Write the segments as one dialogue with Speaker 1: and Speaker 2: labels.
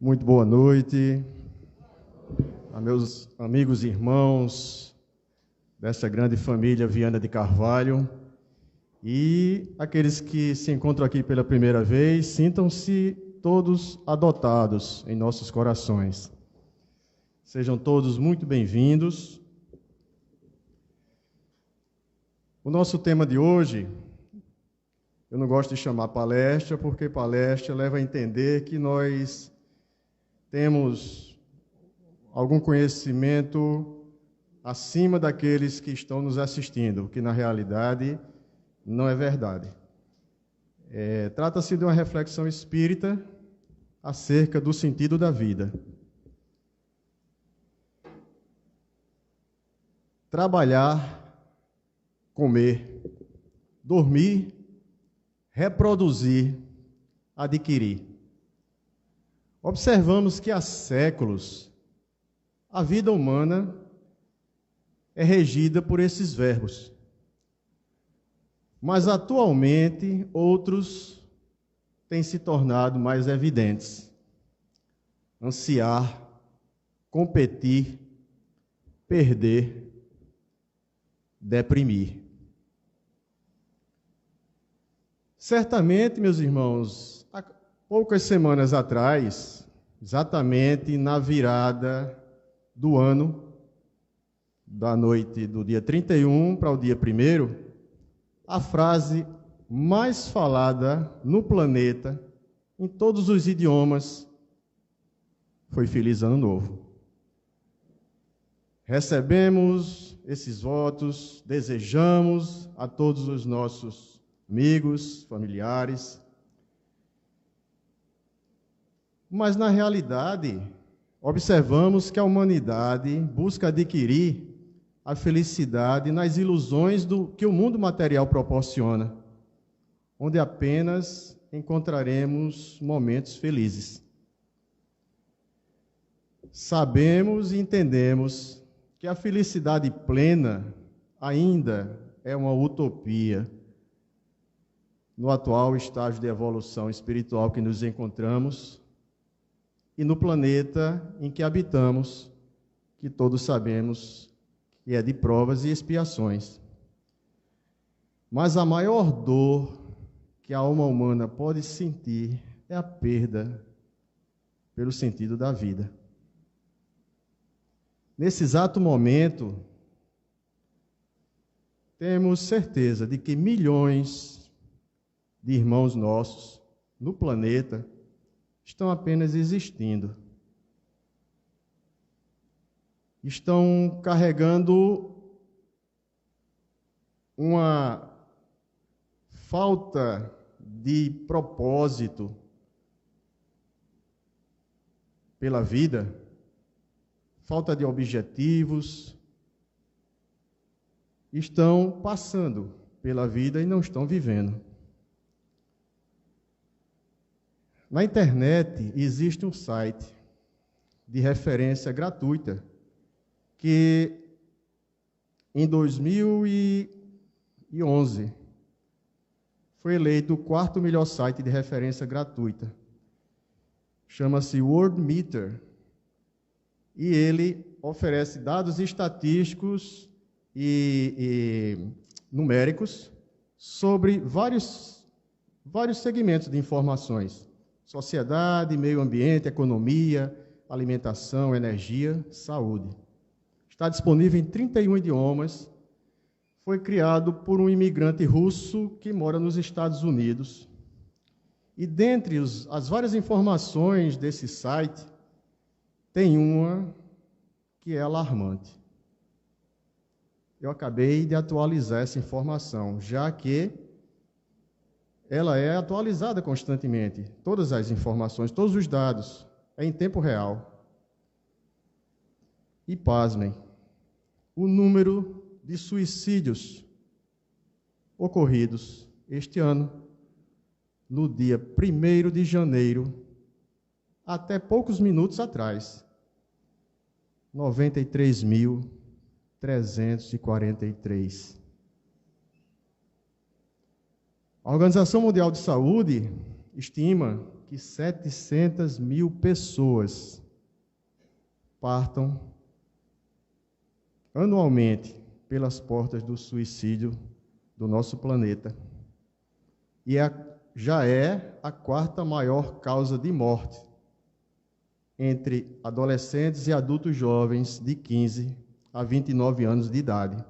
Speaker 1: Muito boa noite a meus amigos e irmãos desta grande família Viana de Carvalho e aqueles que se encontram aqui pela primeira vez, sintam-se todos adotados em nossos corações. Sejam todos muito bem-vindos. O nosso tema de hoje, eu não gosto de chamar palestra, porque palestra leva a entender que nós temos algum conhecimento acima daqueles que estão nos assistindo, que na realidade não é verdade. Trata-se de uma reflexão espírita acerca do sentido da vida. Trabalhar, comer, dormir, reproduzir, adquirir. Observamos que há séculos a vida humana é regida por esses verbos. Mas atualmente outros têm se tornado mais evidentes. Ansiar, competir, perder, deprimir. Certamente, meus irmãos, há poucas semanas atrás, exatamente na virada do ano, da noite do dia 31 para o dia 1º, a frase mais falada no planeta, em todos os idiomas, foi Feliz Ano Novo. Recebemos esses votos, desejamos a todos os nossos amigos, familiares, mas na realidade observamos que a humanidade busca adquirir a felicidade nas ilusões que o mundo material proporciona, onde apenas encontraremos momentos felizes. Sabemos e entendemos que a felicidade plena ainda é uma utopia no atual estágio de evolução espiritual que nos encontramos e no planeta em que habitamos, que todos sabemos que é de provas e expiações. Mas a maior dor que a alma humana pode sentir é a perda pelo sentido da vida. Nesse exato momento, temos certeza de que milhões de irmãos nossos no planeta estão apenas existindo. Estão carregando uma falta de propósito pela vida, falta de objetivos, estão passando pela vida e não estão vivendo. Na internet existe um site de referência gratuita que, em 2011, foi eleito o 4º melhor site de referência gratuita. Chama-se Worldmeter. E ele oferece dados estatísticos e numéricos sobre vários segmentos de informações: sociedade, meio ambiente, economia, alimentação, energia, saúde. Está disponível em 31 idiomas. Foi criado por um imigrante russo que mora nos Estados Unidos. E dentre as várias informações desse site, tem uma que é alarmante. Eu acabei de atualizar essa informação, já que ela é atualizada constantemente. Todas as informações, todos os dados, é em tempo real. E pasmem, o número de suicídios ocorridos este ano, no dia 1º de janeiro, até poucos minutos atrás, 93.343. A Organização Mundial de Saúde estima que 700 mil pessoas partam anualmente pelas portas do suicídio do nosso planeta. E já é a quarta maior causa de morte entre adolescentes e adultos jovens de 15 a 29 anos de idade.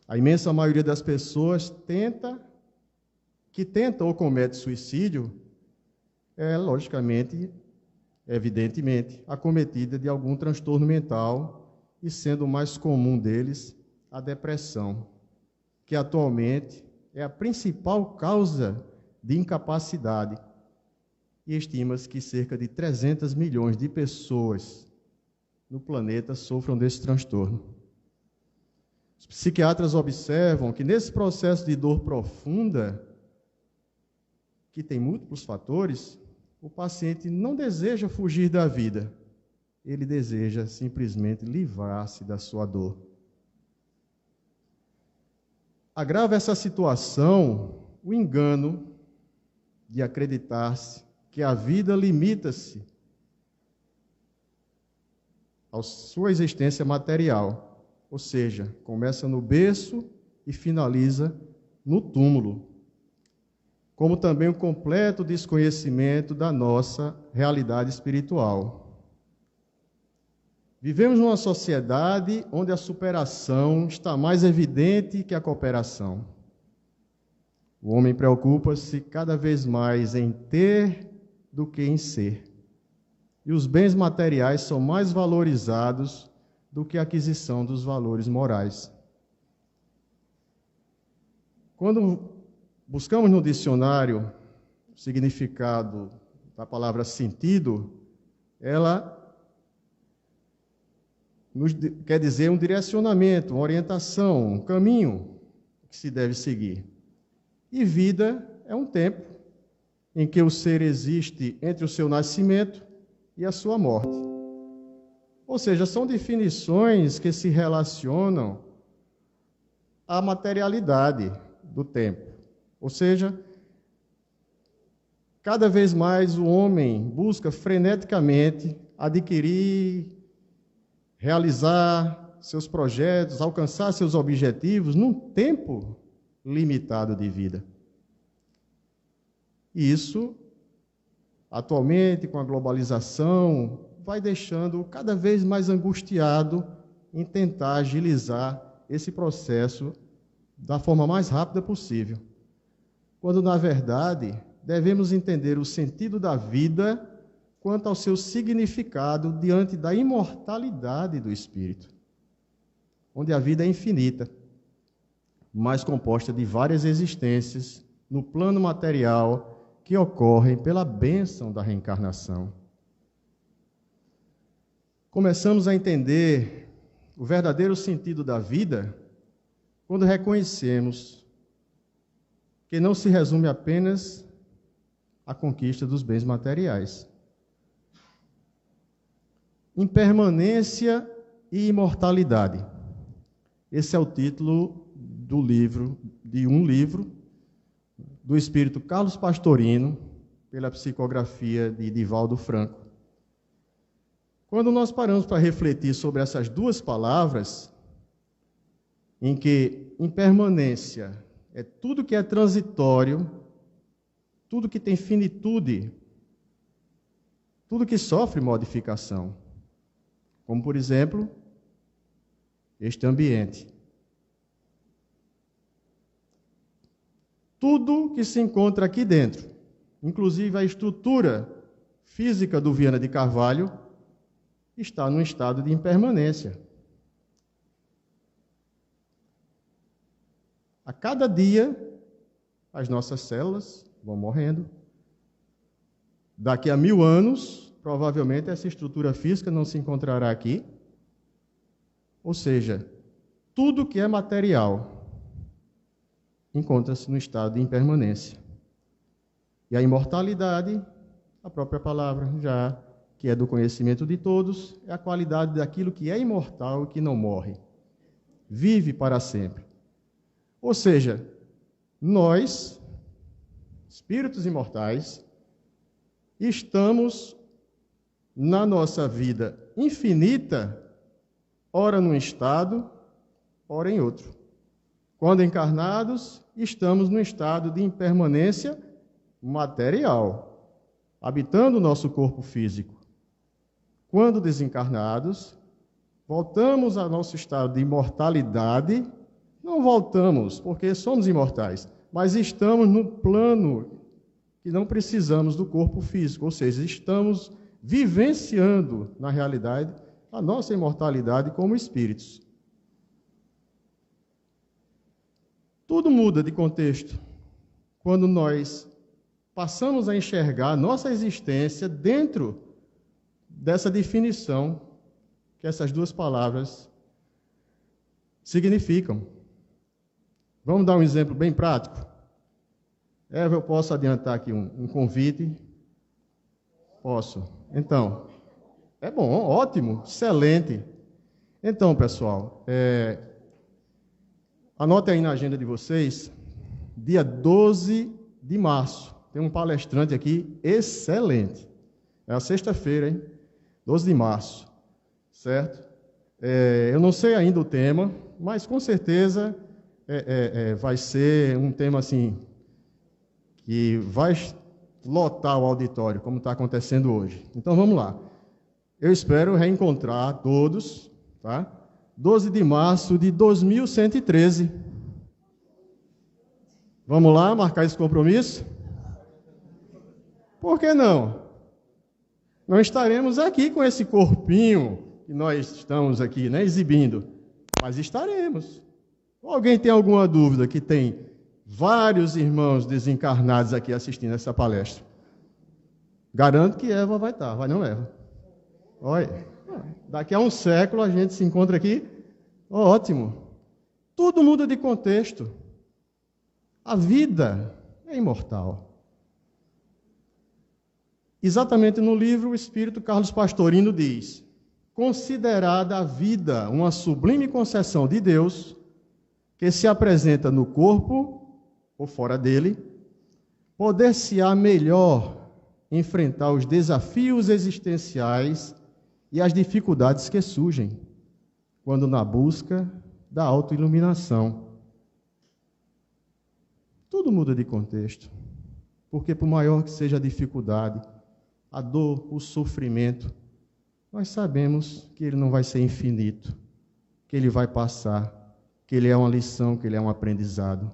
Speaker 1: A imensa maioria das pessoas que tenta ou comete suicídio é, logicamente, evidentemente, acometida de algum transtorno mental, e sendo o mais comum deles a depressão, que atualmente é a principal causa de incapacidade, e estima-se que cerca de 300 milhões de pessoas no planeta sofram desse transtorno. Os psiquiatras observam que nesse processo de dor profunda, que tem múltiplos fatores, o paciente não deseja fugir da vida, ele deseja simplesmente livrar-se da sua dor. Agrava essa situação o engano de acreditar-se que a vida limita-se à sua existência material, ou seja, começa no berço e finaliza no túmulo, como também o completo desconhecimento da nossa realidade espiritual. Vivemos numa sociedade onde a superação está mais evidente que a cooperação. O homem preocupa-se cada vez mais em ter do que em ser. E os bens materiais são mais valorizados do que a aquisição dos valores morais. Quando buscamos no dicionário o significado da palavra sentido, ela quer dizer um direcionamento, uma orientação, um caminho que se deve seguir. E vida é um tempo em que o ser existe entre o seu nascimento e a sua morte. Ou seja, são definições que se relacionam à materialidade do tempo. Ou seja, cada vez mais o homem busca freneticamente adquirir, realizar seus projetos, alcançar seus objetivos num tempo limitado de vida. E isso, atualmente, com a globalização, vai deixando cada vez mais angustiado em tentar agilizar esse processo da forma mais rápida possível. Quando, na verdade, devemos entender o sentido da vida quanto ao seu significado diante da imortalidade do espírito, onde a vida é infinita, mas composta de várias existências no plano material que ocorrem pela bênção da reencarnação. Começamos a entender o verdadeiro sentido da vida quando reconhecemos que não se resume apenas à conquista dos bens materiais. Impermanência e imortalidade. Esse é o título de um livro do espírito Carlos Pastorino, pela psicografia de Divaldo Franco. Quando nós paramos para refletir sobre essas duas palavras, em que impermanência é tudo que é transitório, tudo que tem finitude, tudo que sofre modificação, como, por exemplo, este ambiente. Tudo que se encontra aqui dentro, inclusive a estrutura física do Viana de Carvalho, está num estado de impermanência. A cada dia, as nossas células vão morrendo. Daqui a 1000 anos, provavelmente essa estrutura física não se encontrará aqui. Ou seja, tudo que é material encontra-se no estado de impermanência. E a imortalidade, a própria palavra já que é do conhecimento de todos, é a qualidade daquilo que é imortal e que não morre. Vive para sempre. Ou seja, nós, espíritos imortais, estamos na nossa vida infinita, ora num estado, ora em outro. Quando encarnados, estamos num estado de impermanência material, habitando o nosso corpo físico. Quando desencarnados, voltamos ao nosso estado de imortalidade. Não voltamos, porque somos imortais, mas estamos no plano que não precisamos do corpo físico, ou seja, estamos vivenciando, na realidade, a nossa imortalidade como espíritos. Tudo muda de contexto quando nós passamos a enxergar a nossa existência dentro dessa definição que essas duas palavras significam. Vamos dar um exemplo bem prático? Eva, eu posso adiantar aqui um convite? Posso. Então, é bom, ótimo, excelente. Então, pessoal, anote aí na agenda de vocês, dia 12 de março, tem um palestrante aqui excelente. É a sexta-feira, hein? 12 de março, certo? Eu não sei ainda o tema, mas com certeza vai ser um tema assim, que vai lotar o auditório, como está acontecendo hoje. Então, vamos lá. Eu espero reencontrar todos, tá? 12 de março de 2113. Vamos lá, marcar esse compromisso? Por que não? Não estaremos aqui com esse corpinho que nós estamos aqui, né, exibindo, mas estaremos. Alguém tem alguma dúvida que tem vários irmãos desencarnados aqui assistindo essa palestra? Garanto que Eva vai estar, vai não, Eva? Olha, daqui a um século a gente se encontra aqui, ótimo. Tudo muda de contexto. A vida é imortal. Exatamente no livro, o espírito Carlos Pastorino diz: considerada a vida uma sublime concessão de Deus, que se apresenta no corpo ou fora dele, poder-se-á melhor enfrentar os desafios existenciais e as dificuldades que surgem, quando na busca da autoiluminação. Tudo muda de contexto, porque por maior que seja a dificuldade, a dor, o sofrimento, nós sabemos que ele não vai ser infinito, que ele vai passar, que ele é uma lição, que ele é um aprendizado.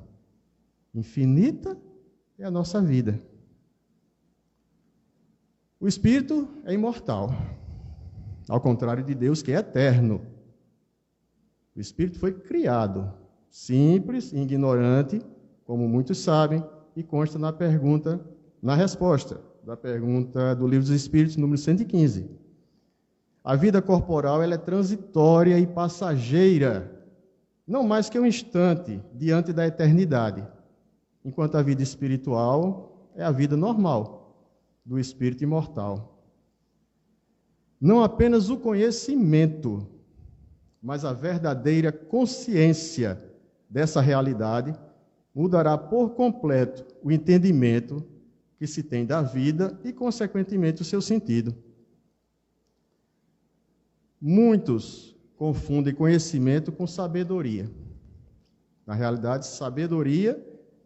Speaker 1: Infinita é a nossa vida. O espírito é imortal, ao contrário de Deus, que é eterno. O espírito foi criado, simples, ignorante, como muitos sabem, e consta na resposta da pergunta do Livro dos Espíritos, número 115. A vida corporal ela é transitória e passageira, não mais que um instante diante da eternidade, enquanto a vida espiritual é a vida normal do espírito imortal. Não apenas o conhecimento, mas a verdadeira consciência dessa realidade mudará por completo o entendimento que se tem da vida e, consequentemente, o seu sentido. Muitos confundem conhecimento com sabedoria. Na realidade, sabedoria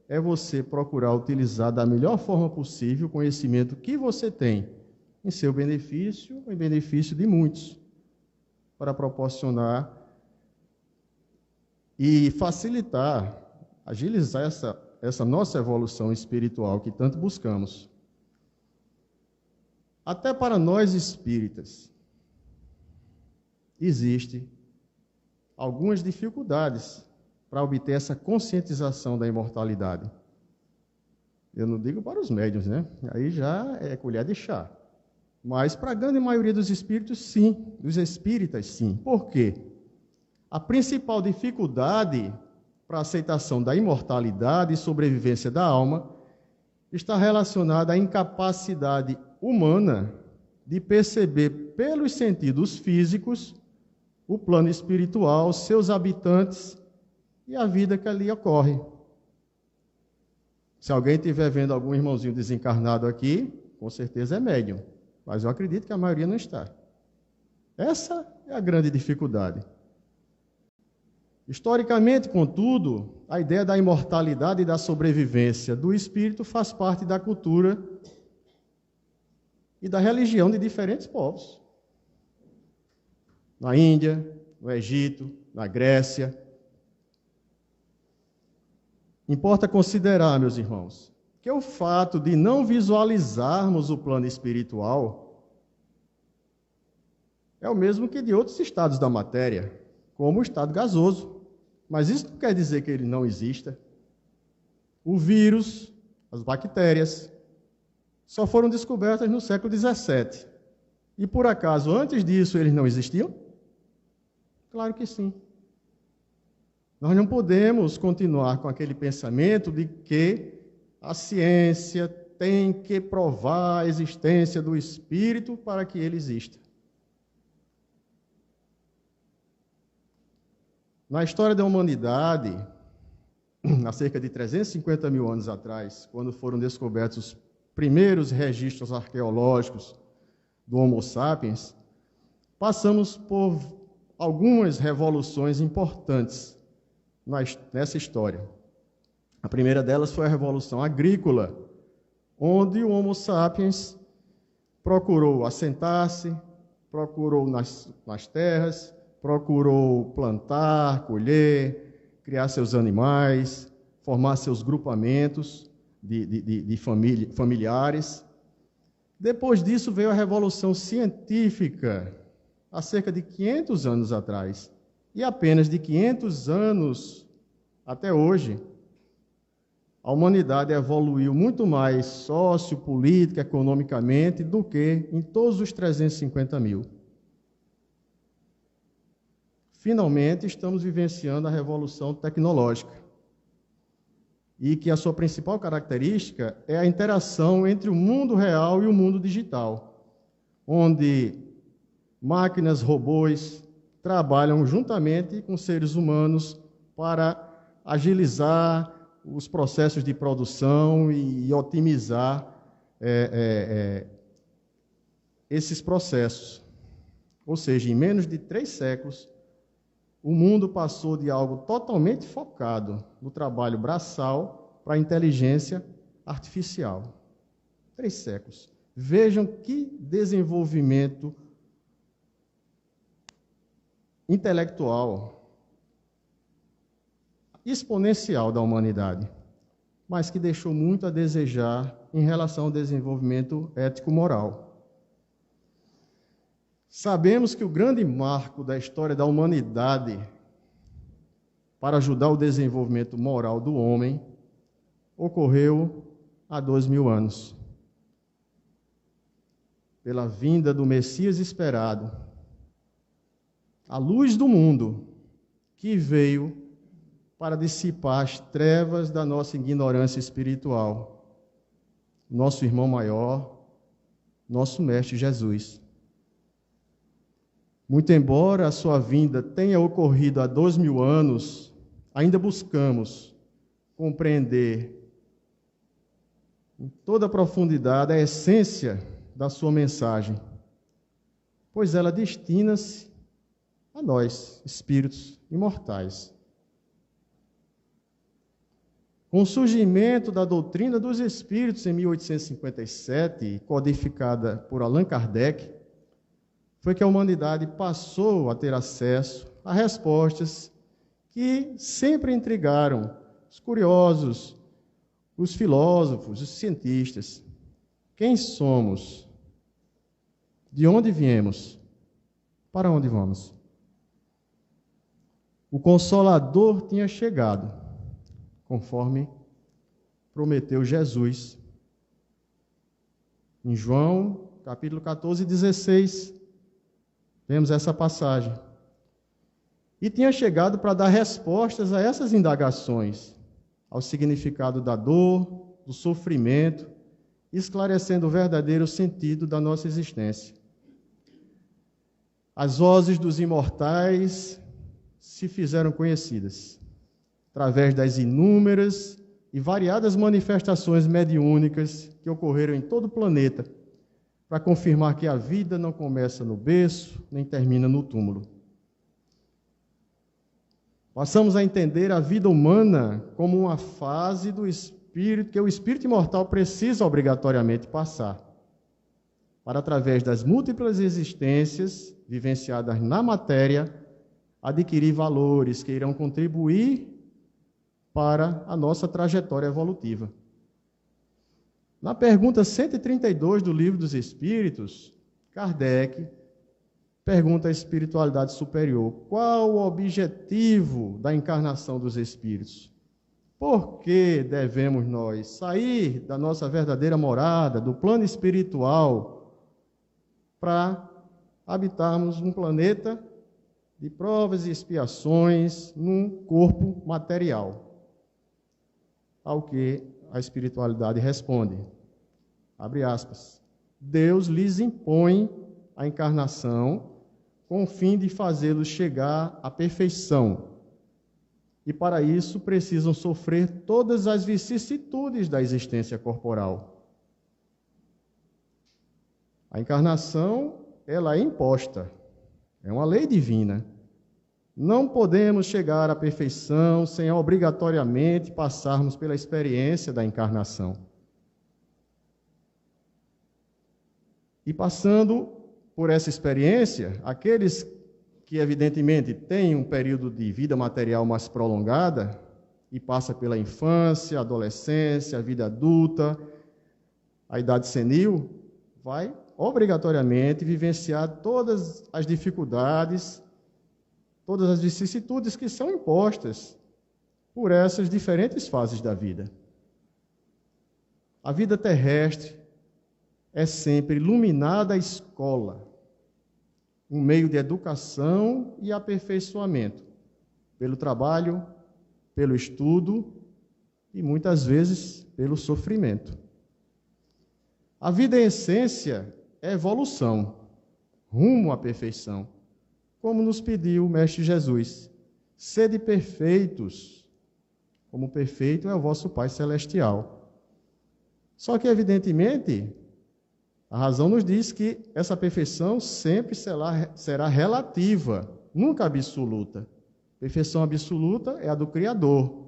Speaker 1: é você procurar utilizar da melhor forma possível o conhecimento que você tem em seu benefício ou em benefício de muitos, para proporcionar e facilitar, agilizar essa nossa evolução espiritual que tanto buscamos. Até para nós espíritas, existem algumas dificuldades para obter essa conscientização da imortalidade. Eu não digo para os médiuns, né? Aí já é colher de chá. Mas para a grande maioria dos espíritos, sim. Dos espíritas, sim. Por quê? A principal dificuldade para a aceitação da imortalidade e sobrevivência da alma está relacionada à incapacidade humana de perceber pelos sentidos físicos o plano espiritual, seus habitantes e a vida que ali ocorre. Se alguém estiver vendo algum irmãozinho desencarnado aqui, com certeza é médium, mas eu acredito que a maioria não está. Essa é a grande dificuldade. Historicamente, contudo, a ideia da imortalidade e da sobrevivência do espírito faz parte da cultura e da religião de diferentes povos. Na Índia, no Egito, na Grécia. Importa considerar, meus irmãos, que o fato de não visualizarmos o plano espiritual é o mesmo que de outros estados da matéria, como o estado gasoso. Mas isso não quer dizer que ele não exista. O vírus, as bactérias, só foram descobertas no século XVII. E por acaso, antes disso, eles não existiam? Claro que sim. Nós não podemos continuar com aquele pensamento de que a ciência tem que provar a existência do espírito para que ele exista. Na história da humanidade, há cerca de 350 mil anos atrás, quando foram descobertos os primeiros registros arqueológicos do Homo sapiens, passamos por algumas revoluções importantes nessa história. A primeira delas foi a Revolução Agrícola, onde o Homo sapiens procurou assentar-se, procurou nas terras, procurou plantar, colher, criar seus animais, formar seus grupamentos de familiares. Depois disso veio a Revolução Científica, há cerca de 500 anos atrás. E apenas de 500 anos até hoje, a humanidade evoluiu muito mais sociopolítica, economicamente, do que em todos os 350 mil. Finalmente, estamos vivenciando a revolução tecnológica. E que a sua principal característica é a interação entre o mundo real e o mundo digital, onde máquinas, robôs, trabalham juntamente com seres humanos para agilizar os processos de produção e otimizar esses processos. Ou seja, em menos de 3 séculos, o mundo passou de algo totalmente focado no trabalho braçal para a inteligência artificial. 3 séculos. Vejam que desenvolvimento intelectual exponencial da humanidade, mas que deixou muito a desejar em relação ao desenvolvimento ético-moral. Sabemos que o grande marco da história da humanidade para ajudar o desenvolvimento moral do homem ocorreu há 2000 anos. Pela vinda do Messias esperado, a luz do mundo que veio para dissipar as trevas da nossa ignorância espiritual. Nosso irmão maior, nosso Mestre Jesus. Muito embora a sua vinda tenha ocorrido há 2000 anos, ainda buscamos compreender em toda a profundidade a essência da sua mensagem, pois ela destina-se a nós, espíritos imortais. Com o surgimento da doutrina dos espíritos em 1857, codificada por Allan Kardec, foi que a humanidade passou a ter acesso a respostas que sempre intrigaram os curiosos, os filósofos, os cientistas. Quem somos? De onde viemos? Para onde vamos? O Consolador tinha chegado, conforme prometeu Jesus. Em João, capítulo 14, 16, vemos essa passagem. E tinha chegado para dar respostas a essas indagações, ao significado da dor, do sofrimento, esclarecendo o verdadeiro sentido da nossa existência. As vozes dos imortais se fizeram conhecidas, através das inúmeras e variadas manifestações mediúnicas que ocorreram em todo o planeta para confirmar que a vida não começa no berço, nem termina no túmulo. Passamos a entender a vida humana como uma fase do espírito, que o espírito imortal precisa obrigatoriamente passar, para, através das múltiplas existências vivenciadas na matéria, adquirir valores que irão contribuir para a nossa trajetória evolutiva. Na pergunta 132 do Livro dos Espíritos, Kardec pergunta à espiritualidade superior: qual o objetivo da encarnação dos espíritos? Por que devemos nós sair da nossa verdadeira morada, do plano espiritual, para habitarmos um planeta de provas e expiações num corpo material? Ao que a espiritualidade responde, abre aspas, Deus lhes impõe a encarnação com o fim de fazê-los chegar à perfeição. E para isso precisam sofrer todas as vicissitudes da existência corporal. A encarnação, ela é imposta, é uma lei divina. Não podemos chegar à perfeição sem obrigatoriamente passarmos pela experiência da encarnação. E passando por essa experiência, aqueles que evidentemente têm um período de vida material mais prolongada e passa pela infância, adolescência, a vida adulta, a idade senil, vai obrigatoriamente vivenciar todas as dificuldades, todas as vicissitudes que são impostas por essas diferentes fases da vida. A vida terrestre é sempre iluminada a escola, um meio de educação e aperfeiçoamento, pelo trabalho, pelo estudo e, muitas vezes, pelo sofrimento. A vida, em essência, é evolução, rumo à perfeição. Como nos pediu o Mestre Jesus, sede perfeitos, como perfeito é o vosso Pai Celestial. Só que, evidentemente, a razão nos diz que essa perfeição sempre será relativa, nunca absoluta. Perfeição absoluta é a do Criador.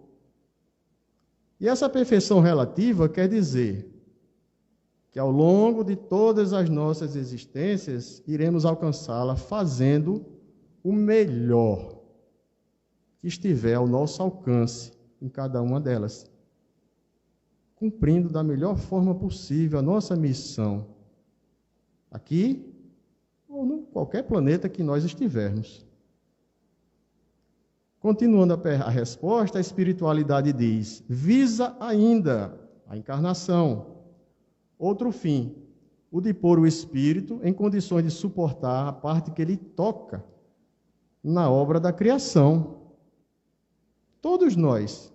Speaker 1: E essa perfeição relativa quer dizer que, ao longo de todas as nossas existências, iremos alcançá-la fazendo o melhor que estiver ao nosso alcance em cada uma delas, cumprindo da melhor forma possível a nossa missão, aqui ou em qualquer planeta que nós estivermos. Continuando a resposta, a espiritualidade diz: visa ainda a encarnação, outro fim, o de pôr o espírito em condições de suportar a parte que ele toca na obra da criação. Todos nós,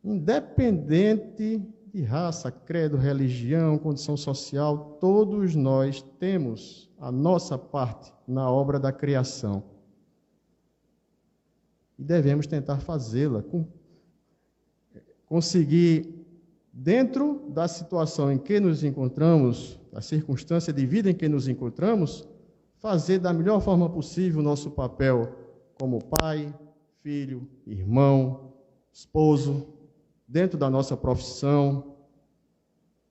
Speaker 1: independente de raça, credo, religião, condição social, todos nós temos a nossa parte na obra da criação. E devemos tentar fazê-la, conseguir, dentro da situação em que nos encontramos, da circunstância de vida em que nos encontramos, fazer da melhor forma possível o nosso papel como pai, filho, irmão, esposo, dentro da nossa profissão,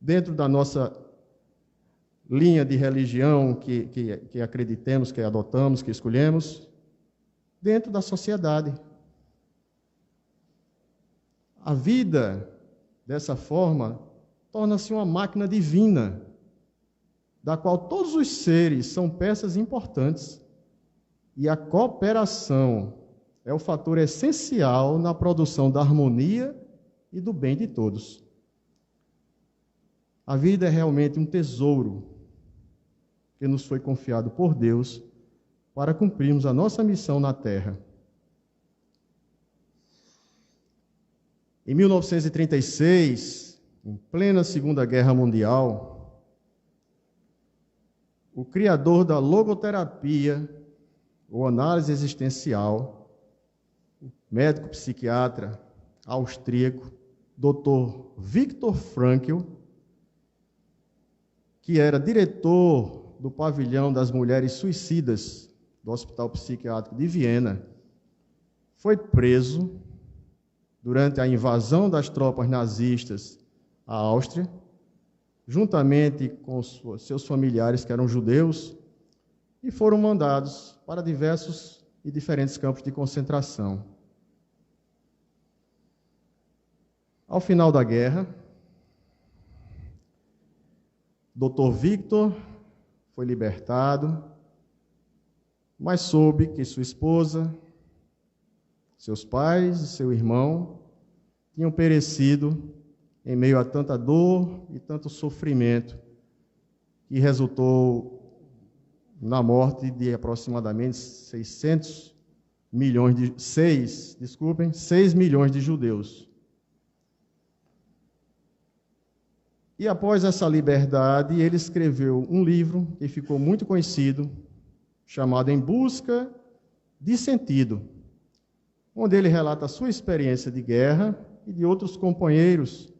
Speaker 1: dentro da nossa linha de religião que acreditemos, que adotamos, que escolhemos, dentro da sociedade. A vida, dessa forma, torna-se uma máquina divina, da qual todos os seres são peças importantes, e a cooperação é o fator essencial na produção da harmonia e do bem de todos. A vida é realmente um tesouro que nos foi confiado por Deus para cumprirmos a nossa missão na Terra. Em 1936, em plena Segunda Guerra Mundial, o criador da logoterapia, ou análise existencial, médico psiquiatra austríaco, Dr. Viktor Frankl, que era diretor do pavilhão das mulheres suicidas do Hospital Psiquiátrico de Viena, foi preso durante a invasão das tropas nazistas à Áustria, juntamente com seus familiares, que eram judeus, e foram mandados para diversos e diferentes campos de concentração. Ao final da guerra, Dr. Victor foi libertado, mas soube que sua esposa, seus pais e seu irmão tinham perecido em meio a tanta dor e tanto sofrimento, que resultou na morte de aproximadamente 6 milhões de judeus. E após essa liberdade, ele escreveu um livro que ficou muito conhecido, chamado Em Busca de Sentido, onde ele relata a sua experiência de guerra e de outros companheiros,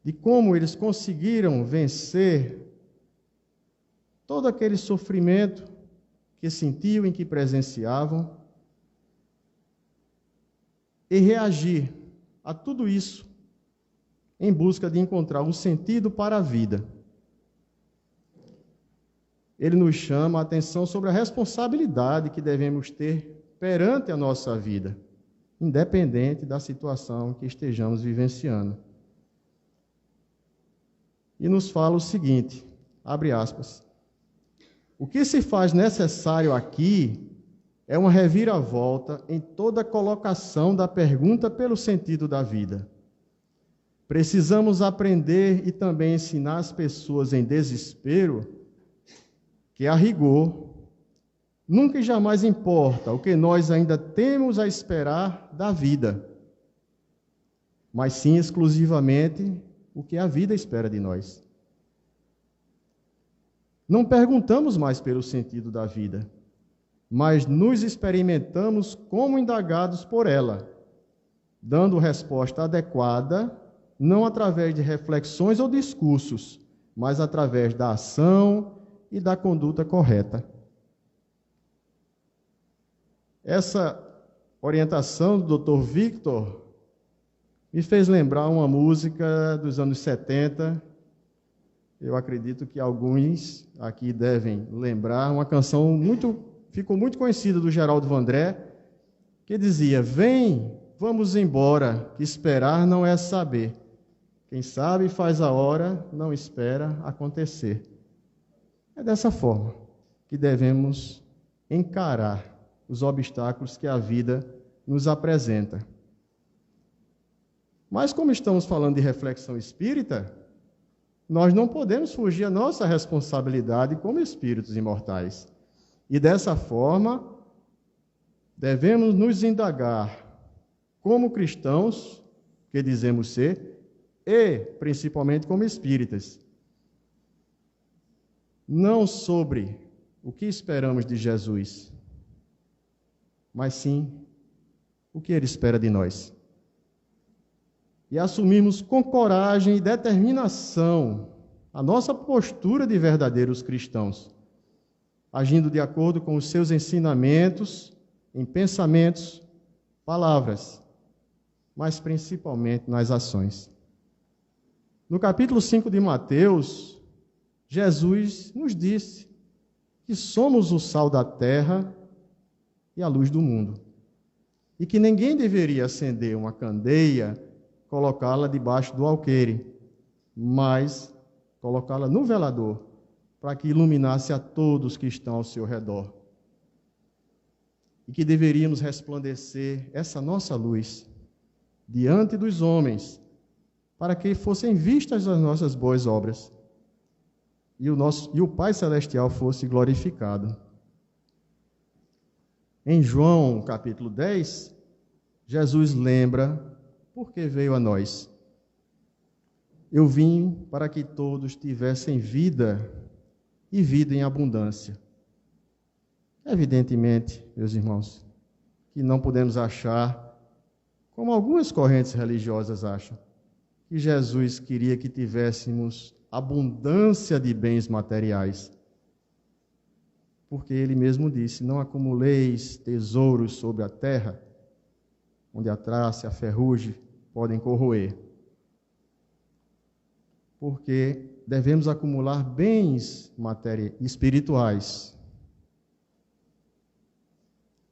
Speaker 1: de como eles conseguiram vencer todo aquele sofrimento que sentiam e que presenciavam e reagir a tudo isso em busca de encontrar um sentido para a vida. Ele nos chama a atenção sobre a responsabilidade que devemos ter perante a nossa vida, independente da situação que estejamos vivenciando. E nos fala o seguinte, abre aspas, o que se faz necessário aqui é uma reviravolta em toda a colocação da pergunta pelo sentido da vida. Precisamos aprender e também ensinar as pessoas em desespero que, a rigor, nunca e jamais importa o que nós ainda temos a esperar da vida, mas sim exclusivamente o que a vida espera de nós. Não perguntamos mais pelo sentido da vida, mas nos experimentamos como indagados por ela, dando resposta adequada, não através de reflexões ou discursos, mas através da ação e da conduta correta. Essa orientação do Dr. Victor me fez lembrar uma música dos anos 70. Eu acredito que alguns aqui devem lembrar, uma canção ficou muito conhecida do Geraldo Vandré, que dizia: vem, vamos embora, que esperar não é saber. Quem sabe faz a hora, não espera acontecer. É dessa forma que devemos encarar os obstáculos que a vida nos apresenta. Mas como estamos falando de reflexão espírita, nós não podemos fugir à nossa responsabilidade como espíritos imortais. E dessa forma, devemos nos indagar como cristãos, que dizemos ser, e principalmente como espíritas, não sobre o que esperamos de Jesus, mas sim o que ele espera de nós. E assumirmos com coragem e determinação a nossa postura de verdadeiros cristãos, agindo de acordo com os seus ensinamentos, em pensamentos, palavras, mas principalmente nas ações. No capítulo 5 de Mateus, Jesus nos disse que somos o sal da terra e a luz do mundo, e que ninguém deveria acender uma candeia, colocá-la debaixo do alqueire, mas colocá-la no velador, para que iluminasse a todos que estão ao seu redor. E que deveríamos resplandecer essa nossa luz diante dos homens, para que fossem vistas as nossas boas obras e o Pai Celestial fosse glorificado. Em João, capítulo 10, Jesus lembra por que veio a nós. Eu vim para que todos tivessem vida e vida em abundância. Evidentemente, meus irmãos, que não podemos achar, como algumas correntes religiosas acham, que Jesus queria que tivéssemos abundância de bens materiais. Porque ele mesmo disse: não acumuleis tesouros sobre a terra, onde a traça e a ferrugem podem corroer. Porque devemos acumular bens espirituais,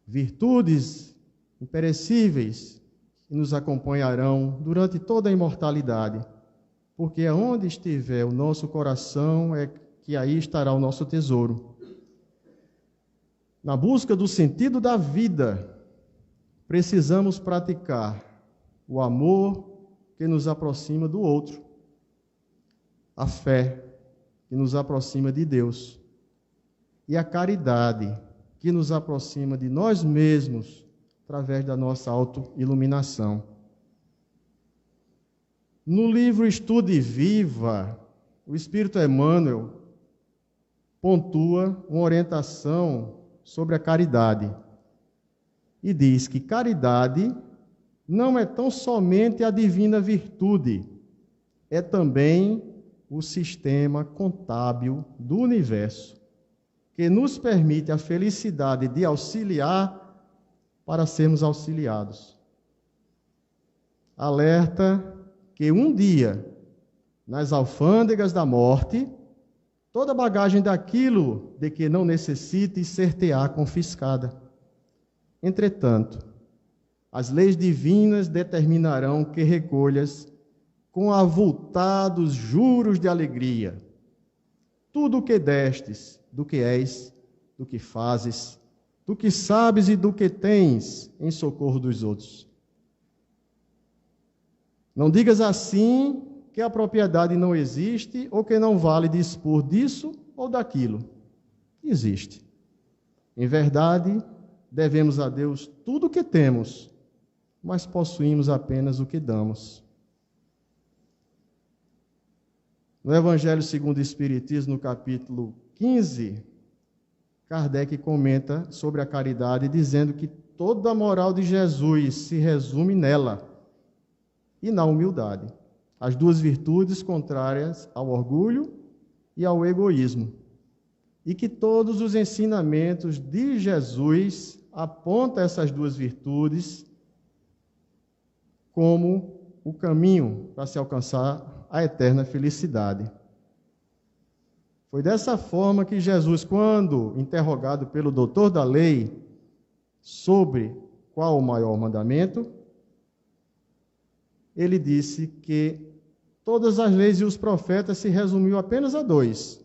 Speaker 1: virtudes imperecíveis que nos acompanharão durante toda a imortalidade. Porque aonde estiver o nosso coração, é que aí estará o nosso tesouro. Na busca do sentido da vida, precisamos praticar o amor que nos aproxima do outro, a fé que nos aproxima de Deus e a caridade que nos aproxima de nós mesmos através da nossa autoiluminação. No livro Estude Viva, o Espírito Emmanuel pontua uma orientação sobre a caridade e diz que caridade não é tão somente a divina virtude, é também o sistema contábil do universo, que nos permite a felicidade de auxiliar para sermos auxiliados. Alerta que um dia, nas alfândegas da morte, toda bagagem daquilo de que não necessite ser-te-á confiscada. Entretanto, as leis divinas determinarão que recolhas com avultados juros de alegria tudo o que destes, do que és, do que fazes, do que sabes e do que tens em socorro dos outros. Não digas assim que a propriedade não existe ou que não vale dispor disso ou daquilo. Existe. Em verdade, devemos a Deus tudo o que temos, mas possuímos apenas o que damos. No Evangelho segundo o Espiritismo, no capítulo 15, Kardec comenta sobre a caridade, dizendo que toda a moral de Jesus se resume nela e na humildade, as duas virtudes contrárias ao orgulho e ao egoísmo, e que todos os ensinamentos de Jesus apontam essas duas virtudes como o caminho para se alcançar a eterna felicidade. Foi dessa forma que Jesus, quando interrogado pelo doutor da lei sobre qual o maior mandamento, ele disse que todas as leis e os profetas se resumiam apenas a dois: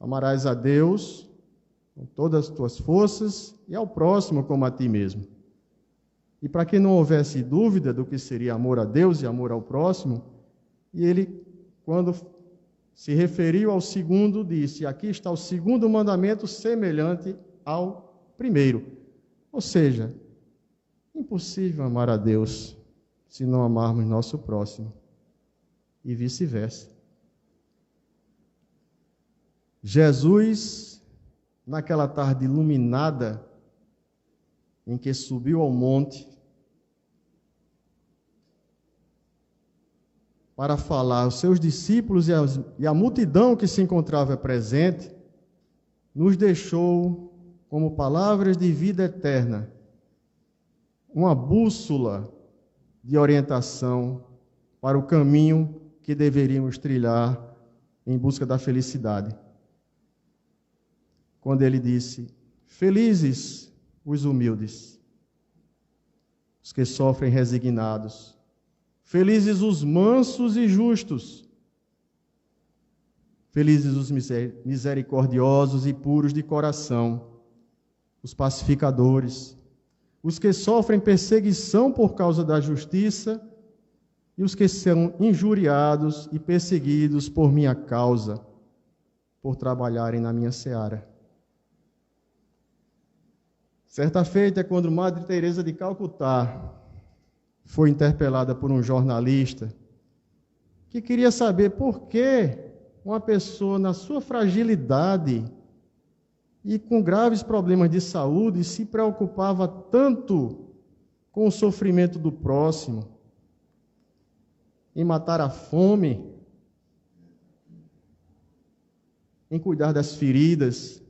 Speaker 1: amarás a Deus com todas as tuas forças e ao próximo como a ti mesmo. E para que não houvesse dúvida do que seria amor a Deus e amor ao próximo, e ele, quando se referiu ao segundo, disse: aqui está o segundo mandamento semelhante ao primeiro. Ou seja, impossível amar a Deus se não amarmos nosso próximo, e vice-versa. Jesus, naquela tarde iluminada, em que subiu ao monte para falar aos seus discípulos e à multidão que se encontrava presente, nos deixou como palavras de vida eterna, uma bússola de orientação para o caminho que deveríamos trilhar em busca da felicidade. Quando ele disse: felizes os humildes, os que sofrem resignados, felizes os mansos e justos, felizes os misericordiosos e puros de coração, os pacificadores, os que sofrem perseguição por causa da justiça e os que são injuriados e perseguidos por minha causa, por trabalharem na minha seara. Certa feita, quando Madre Teresa de Calcutá foi interpelada por um jornalista que queria saber por que uma pessoa na sua fragilidade e com graves problemas de saúde se preocupava tanto com o sofrimento do próximo, em matar a fome, em cuidar das feridas,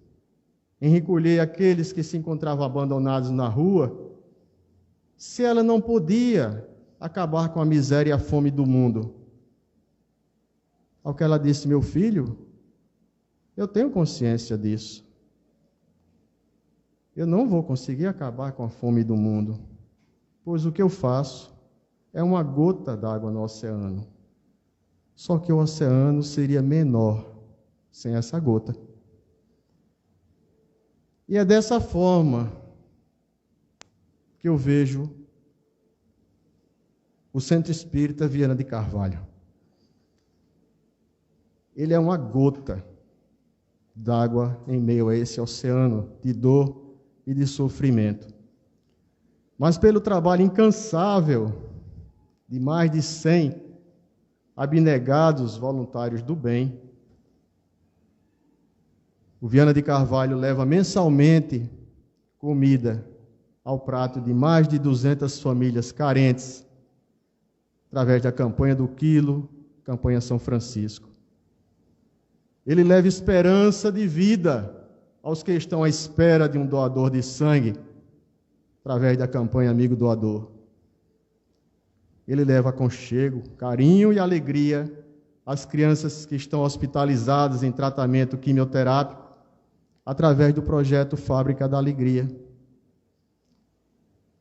Speaker 1: em recolher aqueles que se encontravam abandonados na rua, se ela não podia acabar com a miséria e a fome do mundo? Ao que ela disse: meu filho, eu tenho consciência disso. Eu não vou conseguir acabar com a fome do mundo, pois o que eu faço é uma gota d'água no oceano. Só que o oceano seria menor sem essa gota. E é dessa forma que eu vejo o Centro Espírita Viana de Carvalho. Ele é uma gota d'água em meio a esse oceano de dor e de sofrimento. Mas pelo trabalho incansável de mais de 100 abnegados voluntários do bem, o Viana de Carvalho leva mensalmente comida ao prato de mais de 200 famílias carentes, através da campanha do Quilo, campanha São Francisco. Ele leva esperança de vida aos que estão à espera de um doador de sangue, através da campanha Amigo Doador. Ele leva aconchego, carinho e alegria às crianças que estão hospitalizadas em tratamento quimioterápico, através do projeto Fábrica da Alegria.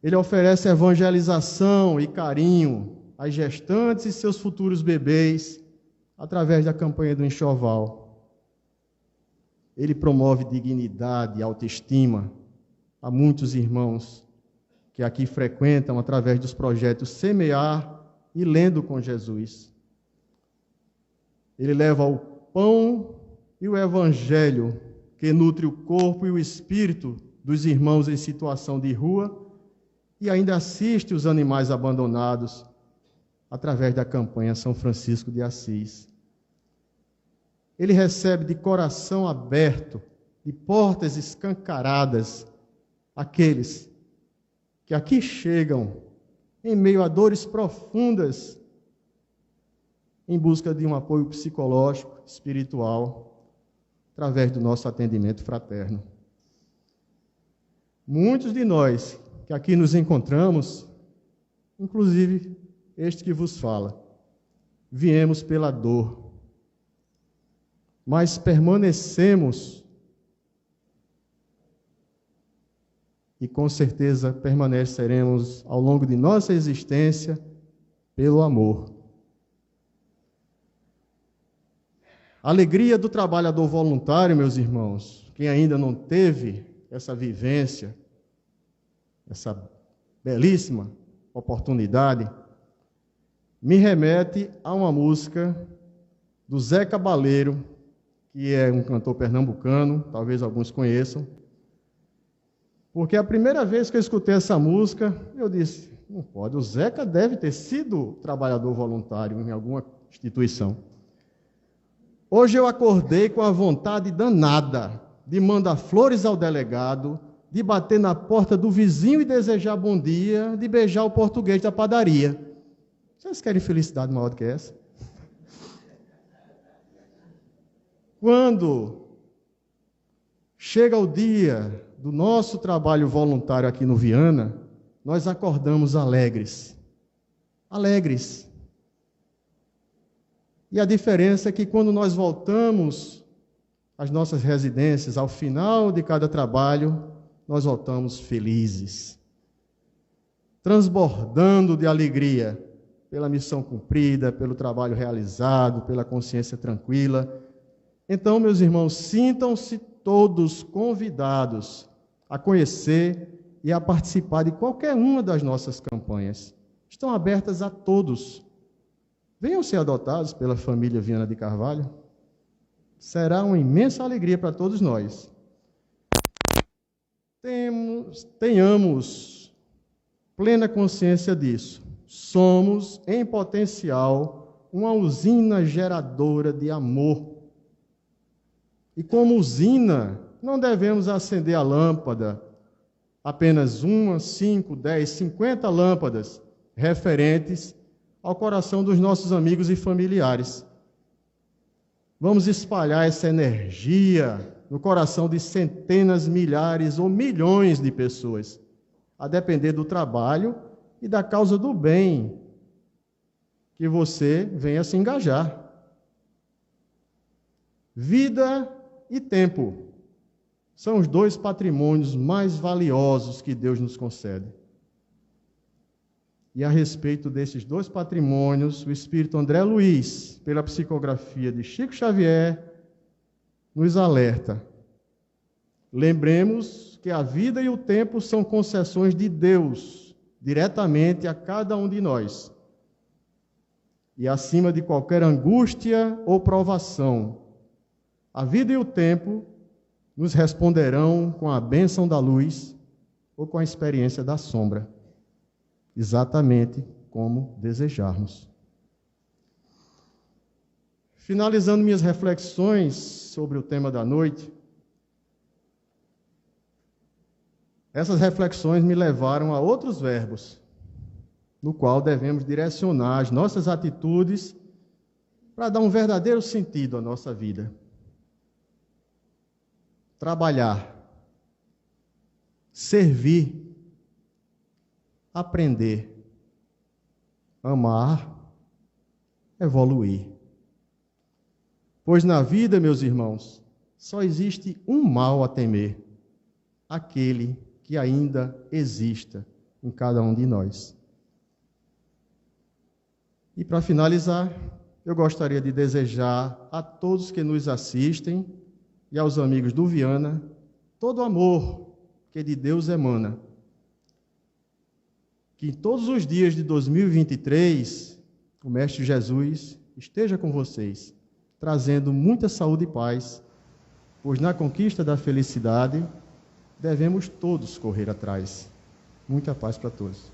Speaker 1: Ele oferece evangelização e carinho às gestantes e seus futuros bebês, através da campanha do Enxoval. Ele promove dignidade e autoestima a muitos irmãos que aqui frequentam através dos projetos Semear e Lendo com Jesus. Ele leva o pão e o evangelho que nutre o corpo e o espírito dos irmãos em situação de rua e ainda assiste os animais abandonados através da campanha São Francisco de Assis. Ele recebe de coração aberto, de portas escancaradas, aqueles que aqui chegam em meio a dores profundas, em busca de um apoio psicológico, espiritual, através do nosso atendimento fraterno. Muitos de nós que aqui nos encontramos, inclusive este que vos fala, viemos pela dor, mas permanecemos e com certeza permaneceremos ao longo de nossa existência pelo amor. A alegria do trabalhador voluntário, meus irmãos, quem ainda não teve essa vivência, essa belíssima oportunidade, me remete a uma música do Zé Cabaleiro, que é um cantor pernambucano, talvez alguns conheçam, porque a primeira vez que eu escutei essa música, eu disse, não pode, o Zeca deve ter sido trabalhador voluntário em alguma instituição. Hoje eu acordei com a vontade danada de mandar flores ao delegado, de bater na porta do vizinho e desejar bom dia, de beijar o português da padaria. Vocês querem felicidade maior do que essa? Quando chega o dia do nosso trabalho voluntário aqui no Viana, nós acordamos alegres. Alegres. E a diferença é que quando nós voltamos às nossas residências, ao final de cada trabalho, nós voltamos felizes, transbordando de alegria pela missão cumprida, pelo trabalho realizado, pela consciência tranquila. Então, meus irmãos, sintam-se todos convidados a conhecer e a participar de qualquer uma das nossas campanhas. Estão abertas a todos. Venham ser adotados pela família Viana de Carvalho. Será uma imensa alegria para todos nós. Tenhamos plena consciência disso. Somos, em potencial, uma usina geradora de amor. E como usina, não devemos acender a lâmpada, apenas 1, 5, 10, 50 lâmpadas referentes ao coração dos nossos amigos e familiares. Vamos espalhar essa energia no coração de centenas, milhares ou milhões de pessoas, a depender do trabalho e da causa do bem que você venha se engajar. Vida e tempo são os dois patrimônios mais valiosos que Deus nos concede. E a respeito desses dois patrimônios, o espírito André Luiz, pela psicografia de Chico Xavier, nos alerta. Lembremos que a vida e o tempo são concessões de Deus, diretamente a cada um de nós. E acima de qualquer angústia ou provação, a vida e o tempo nos responderão com a bênção da luz ou com a experiência da sombra, exatamente como desejarmos. Finalizando minhas reflexões sobre o tema da noite, essas reflexões me levaram a outros verbos, no qual devemos direcionar as nossas atitudes para dar um verdadeiro sentido à nossa vida. Trabalhar, servir, aprender, amar, evoluir. Pois na vida, meus irmãos, só existe um mal a temer, aquele que ainda exista em cada um de nós. E para finalizar, eu gostaria de desejar a todos que nos assistem e aos amigos do Viana todo o amor que de Deus emana. Que em todos os dias de 2023, o Mestre Jesus esteja com vocês, trazendo muita saúde e paz, pois na conquista da felicidade devemos todos correr atrás. Muita paz para todos.